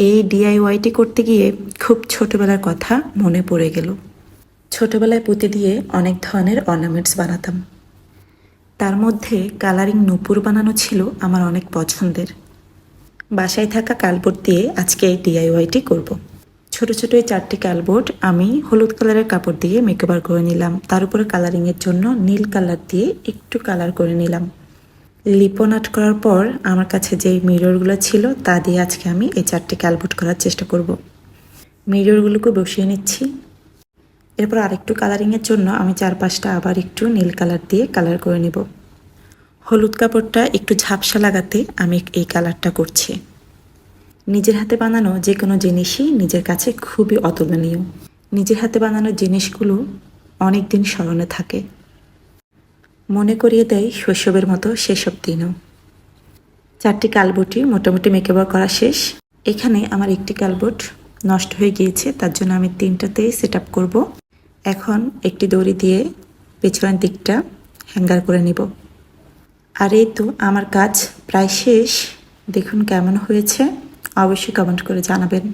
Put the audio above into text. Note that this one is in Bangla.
এই ডিআইওয়াইটি করতে গিয়ে খুব ছোটবেলার কথা মনে পড়ে গেল। ছোটবেলায় পুঁতি দিয়ে অনেক ধরনের অর্নামেন্টস বানাতাম। তার মধ্যে কালারিং নূপুর বানানো ছিল আমার অনেক পছন্দের। বাসায় থাকা কালবোর্ড দিয়ে আজকে এই ডিআইওয়াইটি করব। ছোট ছোট এই 4টি কালবোর্ড আমি হলুদ কালারের কাপড় দিয়ে মেকওভার করে নিলাম। তার উপরে কালারিংয়ের জন্য নীল কালার দিয়ে একটু কালার করে নিলাম। লিপন আর্ট করার পর আমার কাছে যেই মিররগুলো ছিল তা দিয়ে আজকে আমি এই 4টি কালবোর্ড করার চেষ্টা করব। মিররগুলোকে বসিয়ে নিচ্ছি। এরপর আরেকটু কালারিংয়ের জন্য আমি চারপাশটা আবার একটু নীল কালার দিয়ে কালার করে নেব। হলুদ কাপড়টা একটু ঝাপসা লাগাতে আমি এই কালারটা করছি। নিজের হাতে বানানো যে কোনো জিনিসই নিজের কাছে খুবই অতুলনীয়। নিজের হাতে বানানো জিনিসগুলো অনেক দিন স্মরণে থাকে, মনে করিয়ে দেয় শৈশবের মতো সেসব দিনও। 4টি কালবোর্ডই মোটামুটি মেকওভার করা শেষ। এখানে আমার একটি কালবোর্ড নষ্ট হয়ে গিয়েছে, তার জন্য আমি 3টাতেই সেট আপ করবো। এখন একটি দড়ি দিয়ে পেছনের দিকটা হ্যাঙ্গার করে নিব। আর এই তো আমার কাজ প্রায় শেষ। দেখুন কেমন হয়েছে, অবশ্যই কমেন্ট করে জানাবেন।